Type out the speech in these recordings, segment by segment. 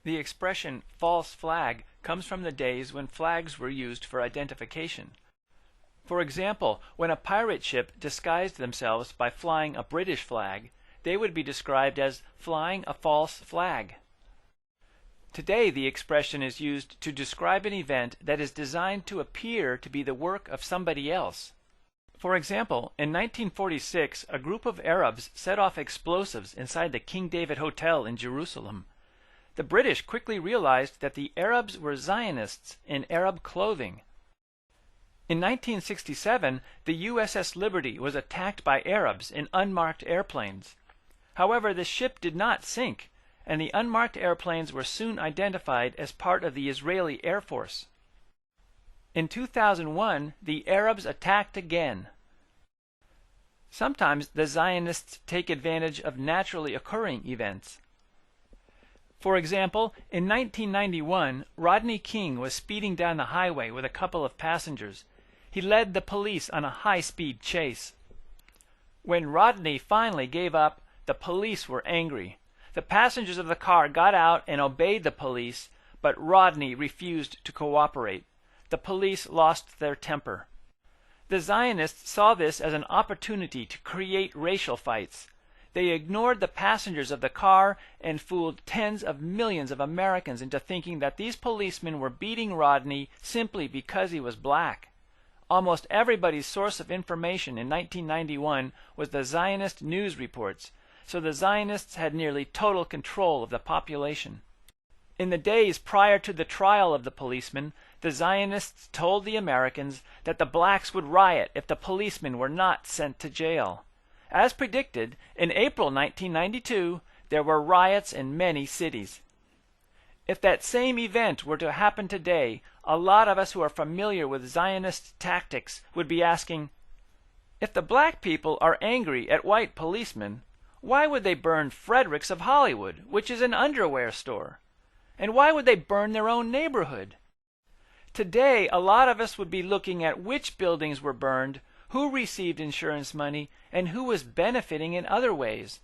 The expression false flag comes from the days when flags were used for identification. For example, when a pirate ship disguised themselves by flying a British flag, they would be described as flying a false flag. Today, the expression is used to describe an event that is designed to appear to be the work of somebody else. For example, in 1946, a group of Arabs set off explosives inside the King David Hotel in Jerusalem. The British quickly realized that the Arabs were Zionists in Arab clothing. In 1967, the USS Liberty was attacked by Arabs in unmarked airplanes. However, the ship did not sink, and the unmarked airplanes were soon identified as part of the Israeli Air Force. In 2001, the Arabs attacked again. Sometimes the Zionists take advantage of naturally occurring events. For example, in 1991, Rodney King was speeding down the highway with a couple of passengers. He led the police on a high-speed chase. When Rodney finally gave up, the police were angry. The passengers of the car got out and obeyed the police, but Rodney refused to cooperate. The police lost their temper. The Zionists saw this as an opportunity to create racial fights. They ignored the passengers of the car and fooled tens of millions of Americans into thinking that these policemen were beating Rodney simply because he was black. Almost everybody's source of information in 1991 was the Zionist news reports, so the Zionists had nearly total control of the population. In the days prior to the trial of the policemen, the Zionists told the Americans that the blacks would riot if the policemen were not sent to jail. As predicted, in April 1992, there were riots in many cities. If that same event were to happen today, a lot of us who are familiar with Zionist tactics would be asking, if the black people are angry at white policemen, why would they burn Frederick's of Hollywood, which is an underwear store? And why would they burn their own neighborhood? Today, a lot of us would be looking at which buildings were burned, who received insurance money, and who was benefiting in other ways.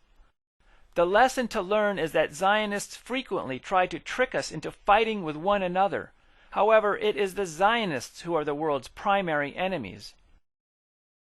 The lesson to learn is that Zionists frequently try to trick us into fighting with one another. However, it is the Zionists who are the world's primary enemies.